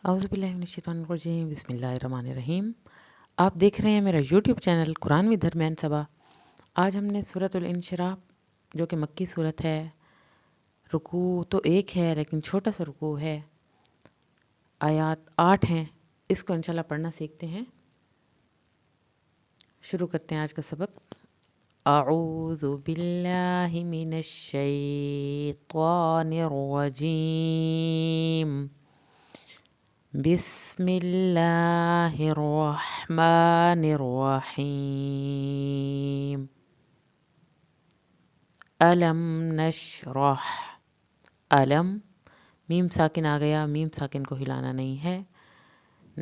اعوذ باللہ من الشیطان الرجیم، بسم اللہ الرحمن الرحیم۔ آپ دیکھ رہے ہیں میرا یوٹیوب چینل قرآن وی درمیان صبا۔ آج ہم نے سورۃ الانشراح جو کہ مکی صورت ہے، رکوع تو ایک ہے لیکن چھوٹا سا رکوع ہے، آیات 8 ہیں، اس کو انشاءاللہ پڑھنا سیکھتے ہیں۔ شروع کرتے ہیں آج کا سبق۔ اعوذ باللہ من الشیطان الرجیم، بسم اللہ الرحمن الرحیم۔ الم نشرح، الم میم ساکن آ گیا، میم ساکن کو ہلانا نہیں ہے۔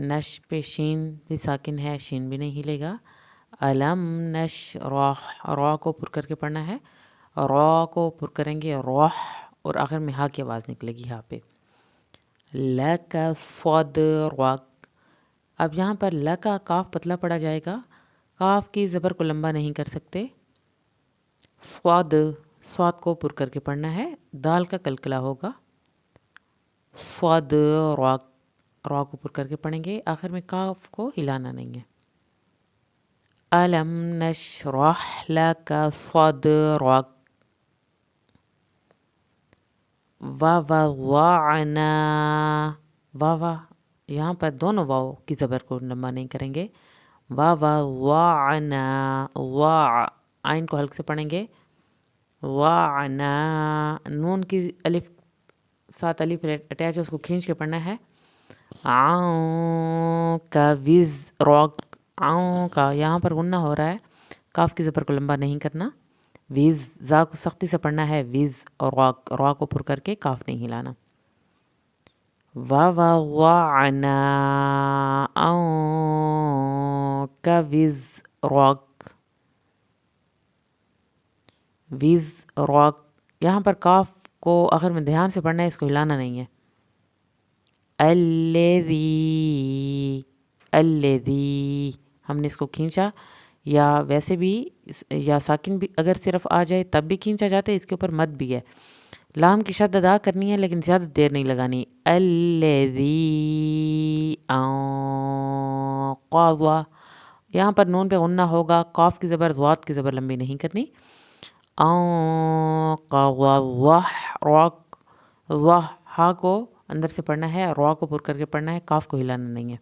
نش پہ شین بھی ساکن ہے، شین بھی نہیں ہلے گا۔ الم نشرح، را کو پر کر کے پڑھنا ہے، را کو پر کریں گے روح، اور آخر میں ہا کی آواز نکلے گی ہا پہ۔ لک صدرک، اب یہاں پر ل کا کاف پتلا پڑا جائے گا، کاف کی زبر کو لمبا نہیں کر سکتے۔ صاد کو پر کر کے پڑھنا ہے، دال کا کلکلا ہوگا۔ صدرک، را کو پر کر کے پڑھیں گے، آخر میں کاف کو ہلانا نہیں ہے۔ الم نشرح لک صدرک ووضعنا، واو یہاں پر دونوں واو کی زبر کو لمبا نہیں کریں گے۔ ووضعنا، عین کو حلق سے پڑھیں گے۔ وعنا، نون کی الف ساتھ الف اٹیچ ہے، اس کو کھینچ کے پڑھنا ہے۔ عون کا وزرک، عون کا یہاں پر غنہ ہو رہا ہے، کاف کی زبر کو لمبا نہیں کرنا۔ وز، زا کو سختی سے پڑھنا ہے، وز، اور را کو پر کر کے کاف نہیں ہلانا۔ ووضعنا عنک وزرک، وزرک، یہاں پر کاف کو آخر میں دھیان سے پڑھنا ہے، اس کو ہلانا نہیں ہے۔ الذی، ہم نے اس کو کھینچا، یا ویسے بھی یا ساکن بھی اگر صرف آ جائے تب بھی کھینچا جاتا ہے، اس کے اوپر مد بھی ہے۔ لام کی شد ادا کرنی ہے لیکن زیادہ دیر نہیں لگانی۔ الذی انقض، یہاں پر نون پہ غنہ ہوگا، قاف کی زبر ضاد کی زبر لمبی نہیں کرنی۔ انقض ظہرک، ہا کو اندر سے پڑھنا ہے، را کو پر کر کے پڑھنا ہے، کاف کو ہلانا نہیں ہے۔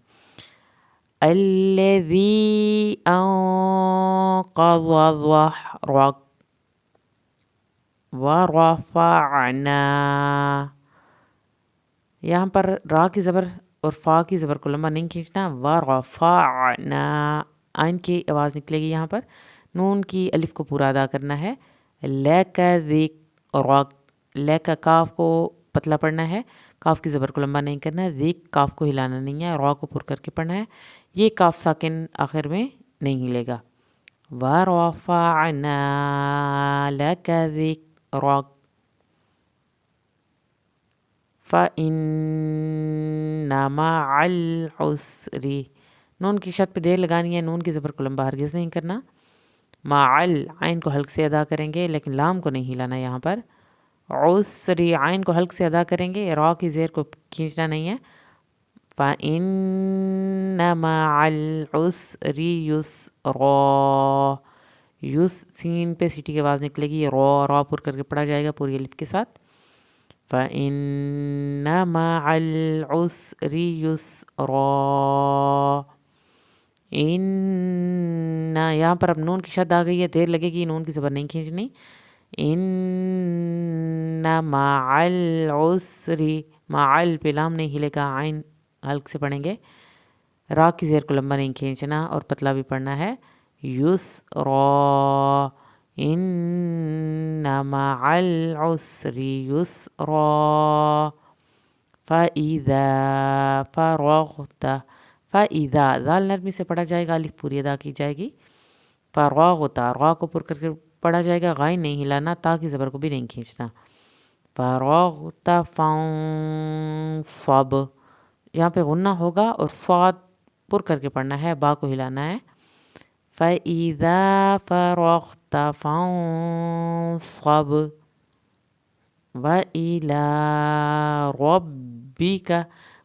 الذی انقض ظہرک ورفعنا، یہاں پر را کی زبر اور فا کی زبر کو لمبا نہیں کھینچنا۔ ورفعنا، عین کی آواز نکلے گی یہاں پر، نون کی الف کو پورا ادا کرنا ہے۔ لک ذکرک، لک کاف کو پتلا پڑھنا ہے، کاف کی زبر کو لمبا نہیں کرنا ہے۔ ذک، کاف کو ہلانا نہیں ہے، را کو پر کر کے پڑھنا ہے، یہ کاف ساکن آخر میں نہیں ہلے گا۔ ورفعنا لک ذکرک فإن مع العسر، نون کی شد پہ دیر لگانی ہے، نون کی زبر کو لمبا ہرگز نہیں کرنا۔ مع، عین کو حلق سے ادا کریں گے لیکن لام کو نہیں ہلانا یہاں پر۔ عسری، عین کو حلق سے ادا کریں گے، را کی زیر کو کھینچنا نہیں ہے۔ فإن مع العسر یسرا، سین پہ سیٹی کی آواز نکلے گی، را پر کر کے پڑھا جائے گا پوری الف کے ساتھ۔ فإن مع العسر یسرا، ان، یہاں پر اب نون کی شد آ گئی ہے، دیر لگے گی، نون کی زبر نہیں کھینچنی۔ ان مع العسر، مع پہ لام نہیں ہلے گا، عین حلق سے پڑھیں گے، را کی زیر کو لمبا نہیں کھینچنا اور پتلا بھی پڑھنا ہے۔ یسرا، ان مع العسر یسرا فإذا فرغت، فإذا، ذال نرمی سے پڑھا جائے گا، الف پوری ادا کی جائے گی۔ فرغت، را کو پر کر کے پڑھا جائے گا، غائن نہیں ہلانا، تا کی زبر کو بھی نہیں کھینچنا۔ فرغت فانصب، یہاں پہ غنہ ہوگا اور صاد پر کر کے پڑھنا ہے، با کو ہلانا ہے۔ فإذا فرغت فانصب وإلى ربك،